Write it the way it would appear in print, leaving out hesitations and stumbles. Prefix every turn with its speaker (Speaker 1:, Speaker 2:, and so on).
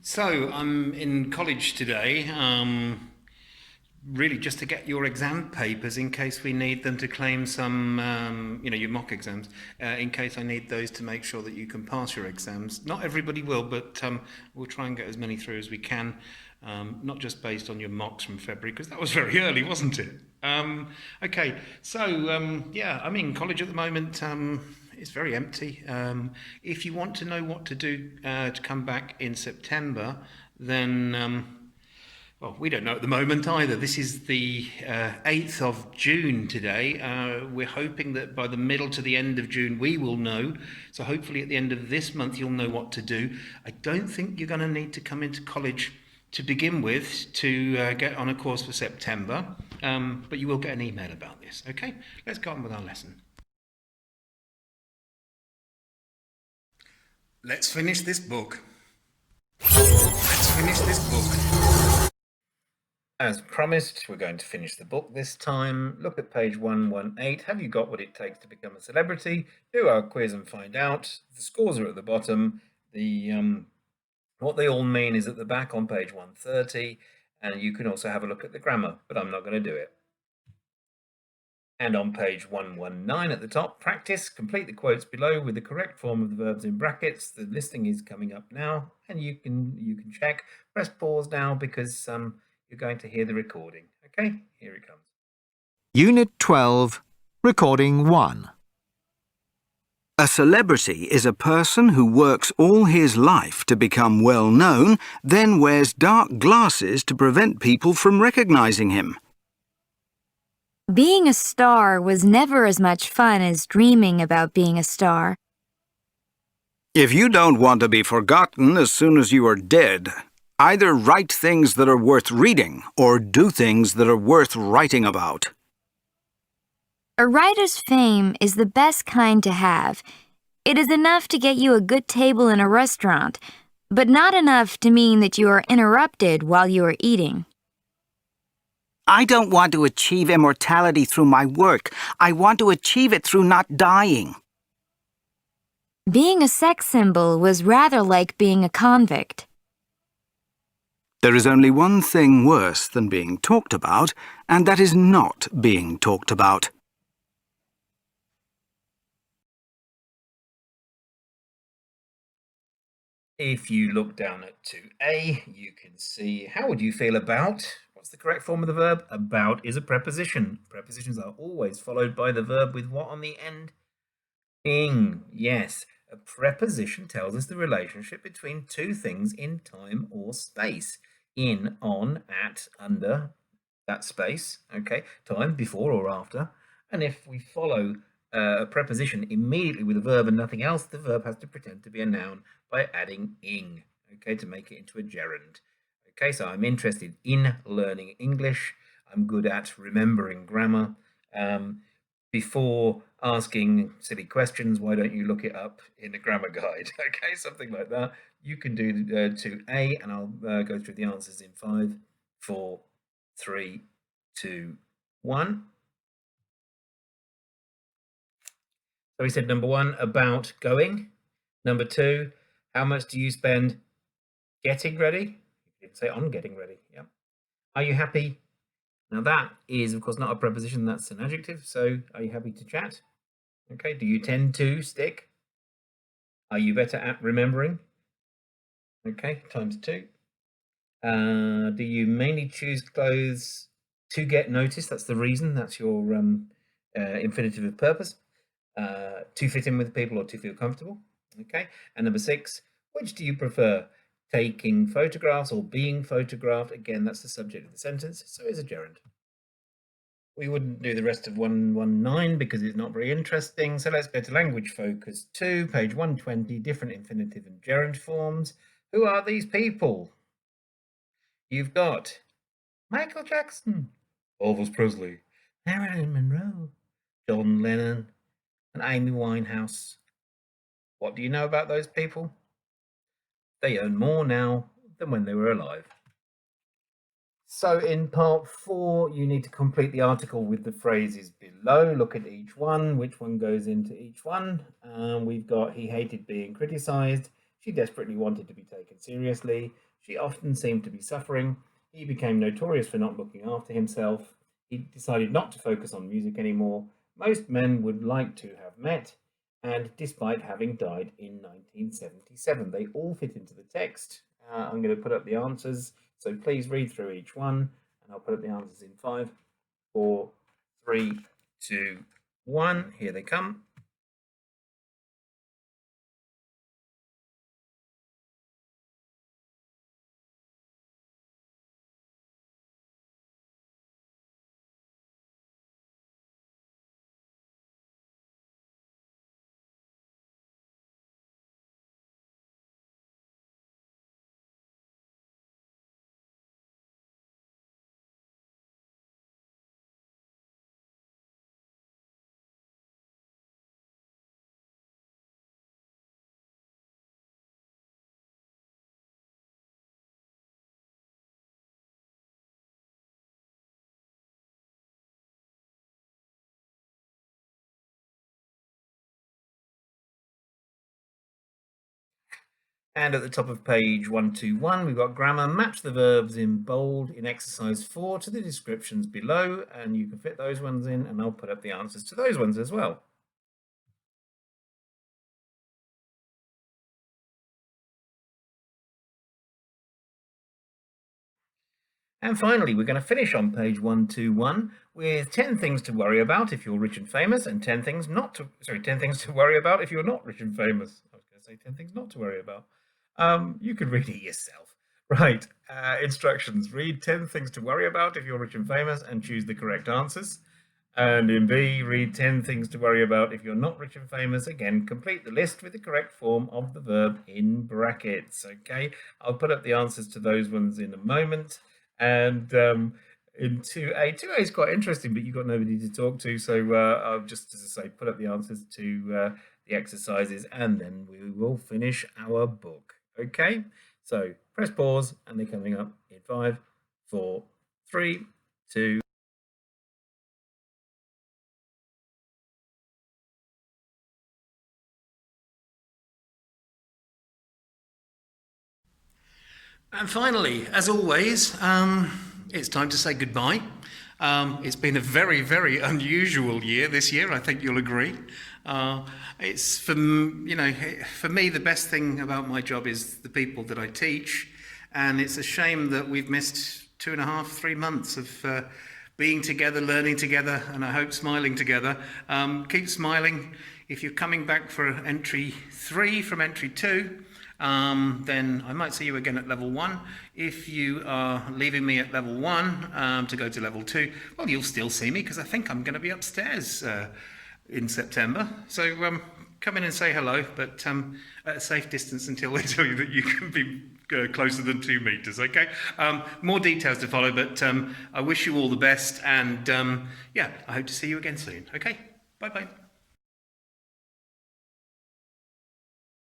Speaker 1: So I'm in college today, really just to get your exam papers in case we need them to claim some, your mock exams, in case I need those to make sure that you can pass your exams. Not everybody will, but we'll try and get as many through as we can, not just based on your mocks from February, because that was very early, wasn't it? Okay, so yeah, I'm in college at the moment. It's very empty. If you want to know what to do to come back in September, then well, we don't know at the moment either. This is the 8th of June today. We're hoping that by the middle to the end of June we will know. So hopefully at the end of this month you'll know what to do. I don't think you're going to need to come into college to begin with to get on a course for September, but you will get an email about this. Okay, let's go on with our lesson. Let's finish this book. Let's finish this book. As promised, we're going to finish the book this time. Look at page 118. Have you got what it takes to become a celebrity? Do our quiz and find out. The scores are at the bottom. What they all mean is at the back on page 130, and you can also have a look at the grammar, but I'm not going to do it. And on page 119 at the top, practice, complete the quotes below with the correct form of the verbs in brackets. The listing is coming up now, and you can check. Press pause now because you're going to hear the recording. Okay, here it comes.
Speaker 2: Unit 12, Recording 1.
Speaker 3: A celebrity is a person who works all his life to become well known, then wears dark glasses to prevent people from recognizing him.
Speaker 4: Being a star was never as much fun as dreaming about being a star.
Speaker 3: If you don't want to be forgotten as soon as you are dead, either write things that are worth reading or do things that are worth writing about.
Speaker 4: A writer's fame is the best kind to have. It is enough to get you a good table in a restaurant, but not enough to mean that you are interrupted while you are eating.
Speaker 5: I don't want to achieve immortality through my work. I want to achieve it through not dying.
Speaker 4: Being a sex symbol was rather like being a convict.
Speaker 3: There is only one thing worse than being talked about, and that is not being talked about.
Speaker 1: If you look down at 2a, you can see how would you feel about. What's the correct form of the verb? About is a preposition. Prepositions are always followed by the verb with what on the end? Ing. Yes, a preposition tells us the relationship between two things in time or space. In, on, at, under, that space, okay? Time, before or after. And if we follow a preposition immediately with a verb and nothing else, the verb has to pretend to be a noun by adding ing, okay, to make it into a gerund. Okay, so I'm interested in learning English. I'm good at remembering grammar. Before asking silly questions, why don't you look it up in a grammar guide? Okay, something like that. You can do 2a, and I'll go through the answers in 5, 4, 3, 2, 1. So we said number 1, about going. Number 2, how much do you spend getting ready? You can say on getting ready. Yeah. Are you happy? Now that is, of course, not a preposition, that's an adjective. So are you happy to chat? Okay. Do you tend to stick? Are you better at remembering? Okay, times 2. Do you mainly choose clothes to get noticed? That's the reason. That's your infinitive of purpose. To fit in with people or to feel comfortable. Okay. And number 6, which do you prefer? Taking photographs or being photographed? Again, that's the subject of the sentence, so it's a gerund. We wouldn't do the rest of 119 because it's not very interesting, so let's go to language focus 2, page 120, different infinitive and gerund forms. Who are these people? You've got Michael Jackson, Elvis Presley, Marilyn Monroe, John Lennon, and Amy Winehouse. What do you know about those people? They earn more now than when they were alive. So in part 4, you need to complete the article with the phrases below. Look at each one, which one goes into each one. We've got he hated being criticised, She desperately wanted to be taken seriously. She often seemed to be suffering. He became notorious for not looking after himself. He decided not to focus on music anymore. Most men would like to have met, and despite having died in 1977, they all fit into the text. I'm going to put up the answers, so please read through each one, and I'll put up the answers in 5, 4, 3, 2, 1. Here they come. And at the top of page 121, we've got grammar. Match the verbs in bold in exercise 4 to the descriptions below, and you can fit those ones in, and I'll put up the answers to those ones as well. And finally, we're going to finish on page 121 with 10 things to worry about if you're rich and famous, and 10 things to worry about if you're not rich and famous. I was going to say 10 things not to worry about. You can read it yourself. Right, instructions. Read 10 things to worry about if you're rich and famous and choose the correct answers. And in B, read 10 things to worry about if you're not rich and famous. Again, complete the list with the correct form of the verb in brackets. Okay, I'll put up the answers to those ones in a moment. And in 2A, 2A is quite interesting, but you've got nobody to talk to. So I'll just, as I say, put up the answers to the exercises, and then we will finish our book. Okay, so press pause, and they're coming up in 5, 4, 3, 2. And finally, as always, it's time to say goodbye. It's been a very, very unusual year this year, I think you'll agree. It's, for me, the best thing about my job is the people that I teach, and it's a shame that we've missed 2.5, 3 months of being together, learning together, and I hope smiling together. Keep smiling. If you're coming back for entry 3 from entry 2, then I might see you again at level 1. If you are leaving me at level 1 to go to level 2, well, you'll still see me because I think I'm going to be upstairs in September. So come in and say hello, but at a safe distance until they tell you that you can be closer than 2 meters, okay? More details to follow, but I wish you all the best, and yeah, I hope to see you again soon, okay? Bye-bye.